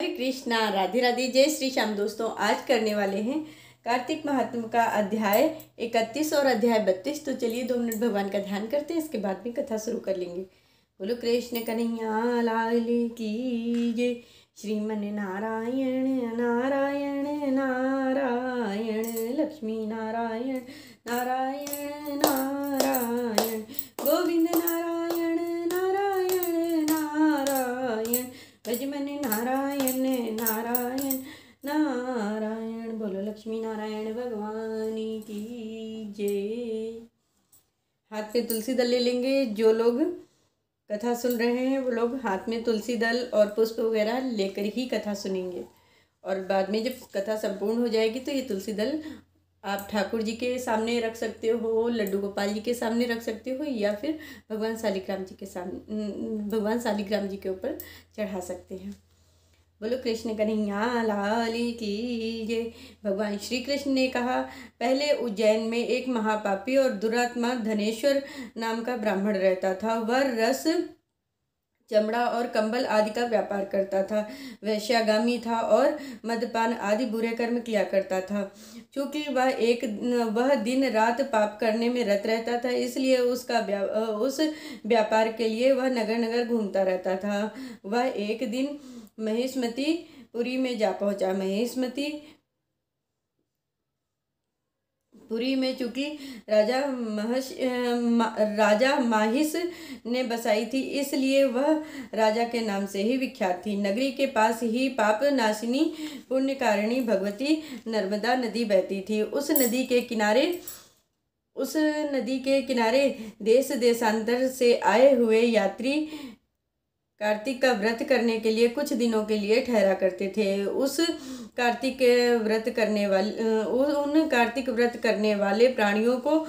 हरे कृष्णा, राधे राधे, जय श्री श्याम। दोस्तों, आज करने वाले हैं कार्तिक महात्म्य का अध्याय 31 और अध्याय 32। तो चलिए 2 मिनट भगवान का ध्यान करते हैं, इसके बाद में कथा शुरू कर लेंगे। बोलो कृष्ण कन्हैया लाल की जय। श्रीमन नारायण नारायण नारायण, लक्ष्मी नारायण नारायण नारायण, गोविंद नारायण नारायण नारायण, भजमन नारायण नारायण नारायण। बोलो लक्ष्मी नारायण भगवान की जय। हाथ में तुलसी दल ले लेंगे। जो लोग कथा सुन रहे हैं वो लोग हाथ में तुलसी दल और पुष्प वगैरह लेकर ही कथा सुनेंगे। और बाद में जब कथा संपूर्ण हो जाएगी तो ये तुलसी दल आप ठाकुर जी के सामने रख सकते हो, लड्डू गोपाल जी के सामने रख सकते हो, या फिर भगवान शालिग्राम जी के सामने, भगवान शालिग्राम जी के ऊपर चढ़ा सकते हैं। बोलो कृष्ण कन्हैया लाल की जय। भगवान श्री कृष्ण ने कहा, पहले उज्जैन में एक महापापी और दुरात्मा धनेश्वर नाम का ब्राह्मण रहता था। वह रस, चमड़ा और कंबल आदि का व्यापार करता था। वैश्यागामी था और मद्यपान आदि बुरे कर्म किया करता था। चूंकि वह दिन रात पाप करने में रत रहता था, इसलिए उस व्यापार के लिए वह नगर नगर घूमता रहता था। वह एक दिन महेशमती पुरी में जा पहुंचा। महेशमती पुरी में चूंकि राजा माहिस ने बसाई थी, इसलिए वह राजा के नाम से ही विख्यात थी। नगरी के पास ही पाप नाशिनी पुण्यकारिणी भगवती नर्मदा नदी बहती थी। उस नदी के किनारे देश देशांतर से आए हुए यात्री कार्तिक का व्रत करने के लिए कुछ दिनों के लिए ठहरा करते थे। उन कार्तिक व्रत करने वाले प्राणियों को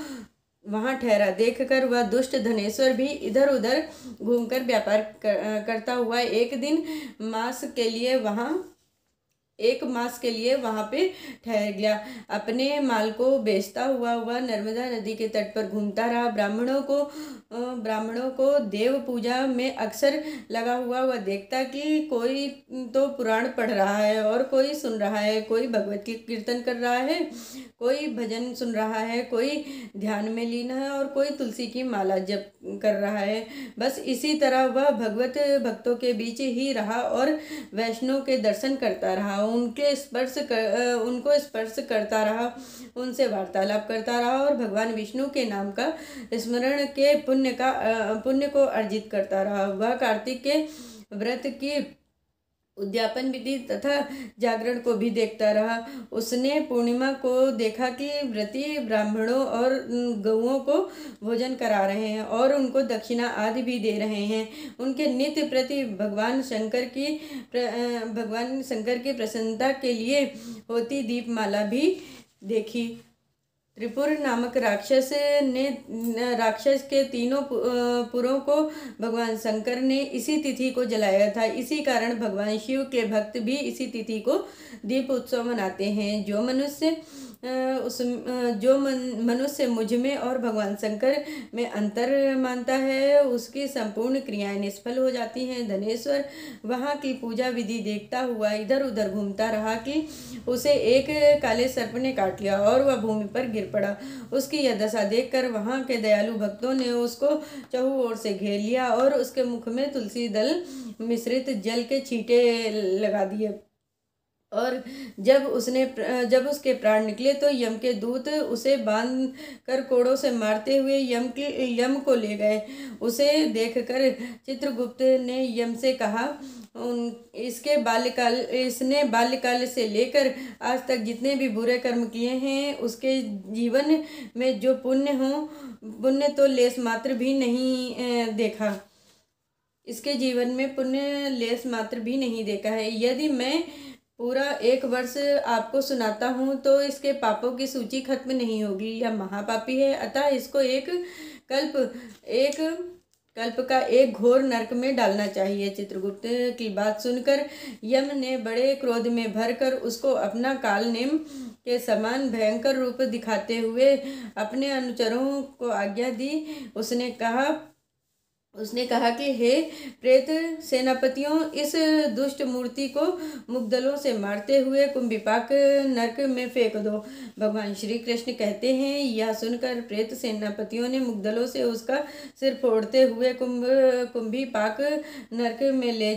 वहां ठहरा देखकर वह दुष्ट धनेश्वर भी इधर उधर घूमकर व्यापार करता हुआ एक मास के लिए वहां पे ठहर गया। अपने माल को बेचता हुआ वह नर्मदा नदी के तट पर घूमता रहा। ब्राह्मणों को देव पूजा में अक्सर लगा हुआ वह देखता कि कोई तो पुराण पढ़ रहा है और कोई सुन रहा है, कोई भगवत कीर्तन कर रहा है, कोई भजन सुन रहा है, कोई ध्यान में लीन है और कोई तुलसी की माला जप कर रहा है। बस इसी तरह वह भगवत भक्तों के बीच ही रहा और वैष्णव के दर्शन करता रहा, उनको स्पर्श करता रहा, उनसे वार्तालाप करता रहा और भगवान विष्णु के नाम का स्मरण के पुण्य को अर्जित करता रहा। वह कार्तिक के व्रत की उद्यापन विधि तथा जागरण को भी देखता रहा। उसने पूर्णिमा को देखा कि व्रती ब्राह्मणों और गौओं को भोजन करा रहे हैं और उनको दक्षिणा आदि भी दे रहे हैं। उनके नित्य प्रति भगवान शंकर की प्रसन्नता के लिए होती दीपमाला भी देखी। त्रिपुर नामक राक्षस के तीनों पुरों को भगवान शंकर ने इसी तिथि को जलाया था। इसी कारण भगवान शिव के भक्त भी इसी तिथि को दीप उत्सव मनाते हैं। जो मनुष्य मुझ में और भगवान शंकर में अंतर मानता है, उसकी संपूर्ण क्रियाएं निष्फल हो जाती हैं। धनेश्वर वहाँ की पूजा विधि देखता हुआ इधर उधर घूमता रहा कि उसे एक काले सर्प ने काट लिया और वह भूमि पर गिर पड़ा। उसकी यह दशा देखकर वहाँ के दयालु भक्तों ने उसको चहुओं ओर से घेर लिया और उसके मुख में तुलसी दल मिश्रित जल के छींटे लगा दिए। और जब उसके प्राण निकले तो यम के दूत उसे बांध कर कोड़ों से मारते हुए यम को ले गए। उसे देखकर चित्रगुप्त ने यम से कहा, इसने बाल्यकाल से लेकर आज तक जितने भी बुरे कर्म किए हैं, उसके जीवन में जो पुण्य तो लेस मात्र भी नहीं देखा। इसके जीवन में पुण्य लेस मात्र भी नहीं देखा है। यदि मैं पूरा 1 वर्ष आपको सुनाता हूँ तो इसके पापों की सूची खत्म नहीं होगी। यह महापापी है, अतः इसको एक कल्प का एक घोर नरक में डालना चाहिए। चित्रगुप्त की बात सुनकर यम ने बड़े क्रोध में भरकर उसको अपना काल नेम के समान भयंकर रूप दिखाते हुए अपने अनुचरों को आज्ञा दी। उसने कहा, उसने कहा कि हे प्रेत सेनापतियों, इस दुष्ट मूर्ति को मुग्दलों से मारते हुए कुंभिपाक नरक में फेंक दो। भगवान श्री कृष्ण कहते हैं, यह सुनकर प्रेत सेनापतियों ने मुग्दलों से उसका सिर फोड़ते हुए कुंभिपाक नरक में ले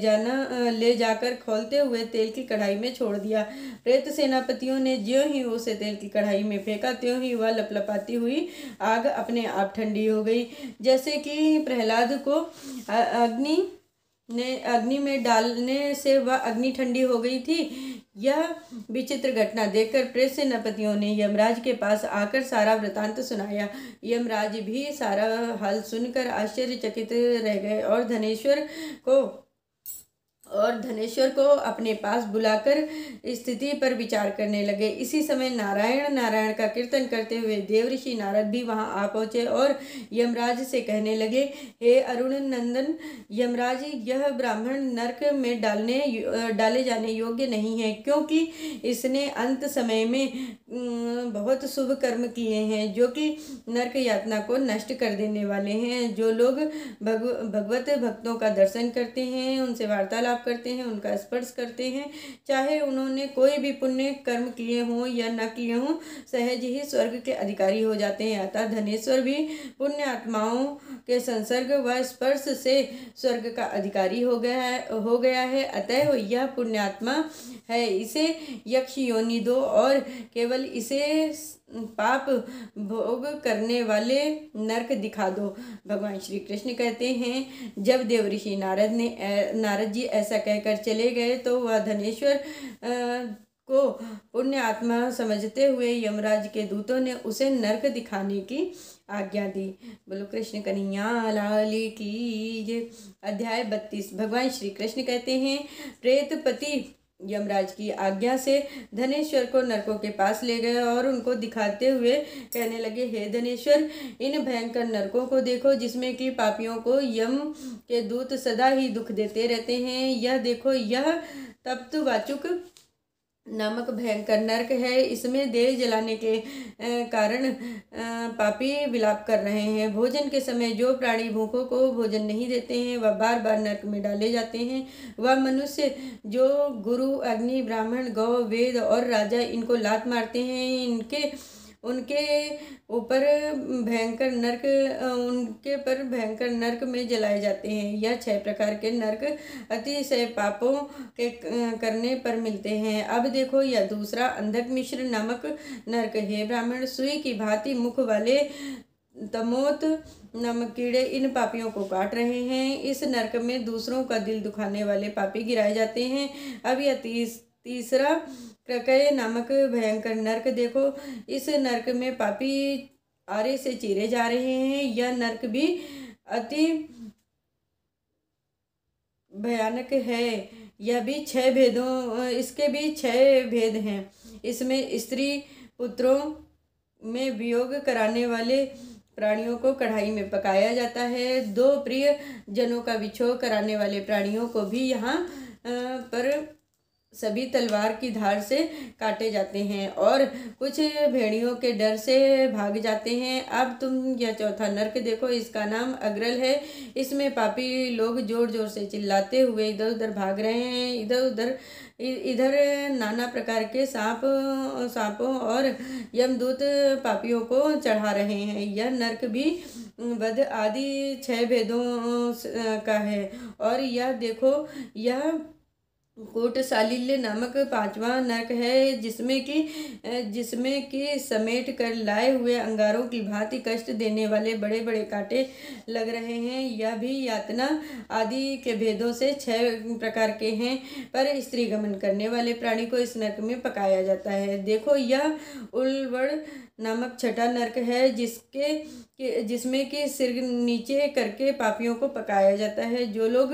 जाकर खौलते हुए तेल की कढ़ाई में छोड़ दिया। प्रेत सेनापतियों ने ज्यों ही उसे तेल की कढ़ाई में फेंका, त्यों ही वह लपलपाती हुई आग अपने आप ठंडी हो गई। जैसे कि प्रहलाद को अग्नि में डालने से वह अग्नि ठंडी हो गई थी। यह विचित्र घटना देखकर प्रेत सेनापतियों ने यमराज के पास आकर सारा वृतांत सुनाया। यमराज भी सारा हाल सुनकर आश्चर्यचकित रह गए और धनेश्वर को अपने पास बुलाकर स्थिति पर विचार करने लगे। इसी समय नारायण नारायण का कीर्तन करते हुए देवऋषि नारद भी वहां आ पहुंचे और यमराज से कहने लगे, हे अरुण नंदन यमराज, यह ब्राह्मण नरक में डाले जाने योग्य नहीं है, क्योंकि इसने अंत समय में बहुत शुभ कर्म किए हैं जो कि नरक यातना को नष्ट कर देने वाले हैं। जो लोग भगवत भक्तों का दर्शन करते हैं, उनसे वार्तालाप करते हैं, उनका स्पर्श करते हैं, चाहे उन्होंने कोई भी पुण्य कर्म किए हों या न किए हों, सहज ही स्वर्ग के अधिकारी हो जाते हैं। अतः धनेश्वर भी पुण्य आत्माओं के संसर्ग व स्पर्श से स्वर्ग का अधिकारी हो गया है। अतः यह पुण्यात्मा है, इसे यक्ष योनि दो और केवल इसे पाप भोग करने वाले नरक दिखा दो। भगवान श्री कृष्ण कहते हैं, जब देवऋषि नारद जी ऐसा कहकर चले गए तो वह धनेश्वर को पुण्य आत्मा समझते हुए यमराज के दूतों ने उसे नरक दिखाने की आज्ञा दी। बोलो कृष्ण कन्हैया लाल की जय। अध्याय 32। भगवान श्री कृष्ण कहते हैं, प्रेतपति यमराज की आज्ञा से धनेश्वर को नरकों के पास ले गए और उनको दिखाते हुए कहने लगे, हे धनेश्वर, इन भयंकर नरकों को देखो जिसमें कि पापियों को यम के दूत सदा ही दुख देते रहते हैं। यह देखो, यह तप्त वाचुक नामक भयंकर नरक है। इसमें देह जलाने के कारण पापी विलाप कर रहे हैं। भोजन के समय जो प्राणी भूखों को भोजन नहीं देते हैं वह बार बार नरक में डाले जाते हैं। वह मनुष्य जो गुरु, अग्नि, ब्राह्मण, गौ, वेद और राजा इनको लात मारते हैं, उनके पर भयंकर नरक में जलाए जाते हैं। यह 6 प्रकार के नरक अतिशय पापों के करने पर मिलते हैं। अब देखो, यह दूसरा अंधक मिश्र नामक नरक है। ब्राह्मण सुई की भांति मुख वाले तमोत नामक कीड़े इन पापियों को काट रहे हैं। इस नरक में दूसरों का दिल दुखाने वाले पापी गिराए जाते हैं। अब यह तीसरा क्रकय नामक भयंकर नरक देखो। इस नरक में पापी आरे से चीरे जा रहे हैं। यह नरक भी अति भयानक है। यह भी 6 भेदों इसके भी 6 भेद हैं। इसमें स्त्री पुत्रों में वियोग कराने वाले प्राणियों को कढ़ाई में पकाया जाता है। 2 प्रिय जनों का विछोह कराने वाले प्राणियों को भी यहाँ पर सभी तलवार की धार से काटे जाते हैं और कुछ भेड़ियों के डर से भाग जाते हैं। अब तुम यह चौथा नरक देखो, इसका नाम अग्रल है। इसमें पापी लोग जोर जोर से चिल्लाते हुए इधर उधर भाग रहे हैं। इधर नाना प्रकार के सांपों और यमदूत पापियों को चढ़ा रहे हैं। यह नरक भी वध आदि 6 भेदों का है। और यह देखो, यह कूटशालिल्य नामक 5वां नरक है, जिसमें कि समेट कर लाए हुए अंगारों की भांति कष्ट देने वाले बड़े बड़े कांटे लग रहे हैं। यह भी यातना आदि के भेदों से 6 प्रकार के हैं। पर स्त्री गमन करने वाले प्राणी को इस नरक में पकाया जाता है। देखो, यह उल्वड़ नामक 6वां नरक है, जिसमें कि सिर नीचे करके पापियों को पकाया जाता है। जो लोग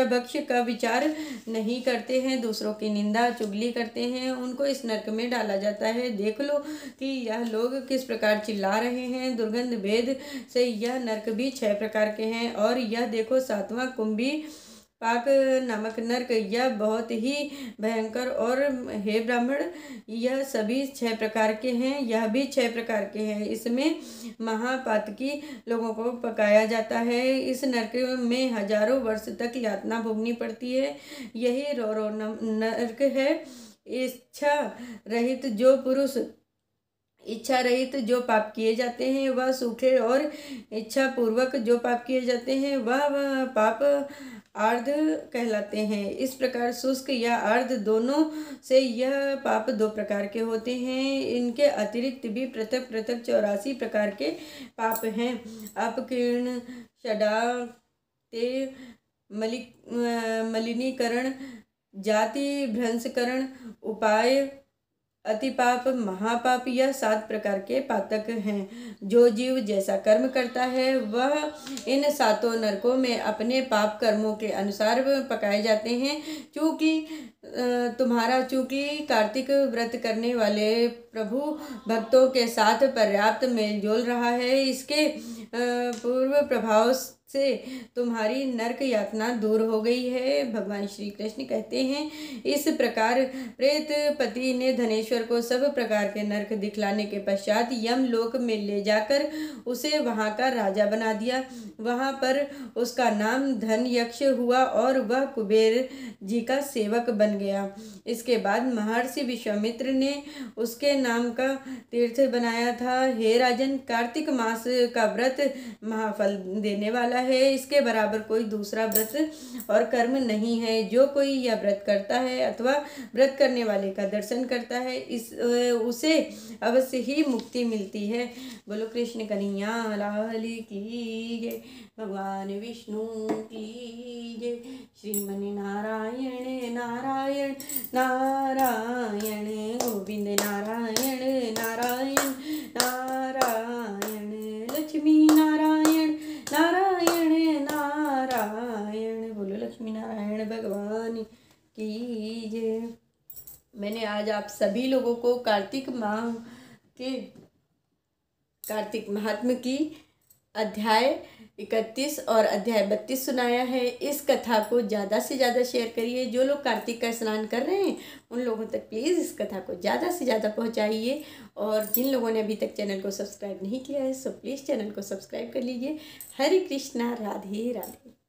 भक्ष्य का विचार नहीं करते हैं, दूसरों की निंदा चुगली करते हैं, उनको इस नरक में डाला जाता है। देख लो कि यह लोग किस प्रकार चिल्ला रहे हैं। दुर्गंध भेद से यह नरक भी 6 प्रकार के हैं। और यह देखो, 7वां कुंभी पाक नामक नरक, यह बहुत ही भयंकर, और हे ब्राह्मण यह सभी 6 प्रकार के हैं, यह भी 6 प्रकार के हैं। इसमें महापातकी लोगों को पकाया जाता है। इस नरक में हजारों वर्ष तक यातना भोगनी पड़ती है। यही रौरव नरक है। इच्छा रहित जो पाप किए जाते हैं वह सूखे, और इच्छा पूर्वक जो पाप किए जाते हैं वह पाप आर्ध कहलाते हैं। इस प्रकार शुष्क या आर्ध दोनों से यह पाप 2 प्रकार के होते हैं। इनके अतिरिक्त भी पृथक पृथक 84 प्रकार के पाप हैं। अपकीर्ण, षडा, ते, मलिनीकरण, जाति भ्रंशकरण, उपाय, अतिपाप, महापाप, यह 7 प्रकार के पातक हैं। जो जीव जैसा कर्म करता है वह इन 7 नरकों में अपने पाप कर्मों के अनुसार पकाए जाते हैं। चूंकि कार्तिक व्रत करने वाले प्रभु भक्तों के साथ पर्याप्त मेलजोल रहा है, इसके पूर्व प्रभाव से तुम्हारी नरक यातना दूर हो गई है। भगवान श्री कृष्ण कहते हैं, इस प्रकार प्रेत पति ने धनेश्वर को सब प्रकार के नरक दिखलाने के पश्चात यमलोक में ले जाकर उसे वहां का राजा बना दिया। वहां पर उसका नाम धन यक्ष हुआ और वह कुबेर जी का सेवक बन गया। इसके बाद महर्षि विश्वामित्र ने उसके नाम का तीर्थ बनाया था। हे राजन, कार्तिक मास का व्रत महाफल देने वाला है। इसके बराबर कोई दूसरा व्रत और कर्म नहीं है। जो कोई यह व्रत करता है अथवा व्रत करने वाले का दर्शन करता है, उसे अवश्य ही मुक्ति मिलती है। बोलो कृष्ण कन्हैया लाल की जय, भगवान विष्णु की जय। श्रीमन नारायण नारायण नारायण, गोविंद नारायण नारायण नारायण, लक्ष्मी नारायण नारायण नारायण। बोलो लक्ष्मी नारायण भगवान की जय। मैंने आज आप सभी लोगों को कार्तिक महात्म्य की अध्याय 31 और अध्याय 32 सुनाया है। इस कथा को ज़्यादा से ज़्यादा शेयर करिए। जो लोग कार्तिक का स्नान कर रहे हैं उन लोगों तक प्लीज़ इस कथा को ज़्यादा से ज़्यादा पहुंचाइए। और जिन लोगों ने अभी तक चैनल को सब्सक्राइब नहीं किया है सो प्लीज़ चैनल को सब्सक्राइब कर लीजिए। हरे कृष्णा, राधे राधे।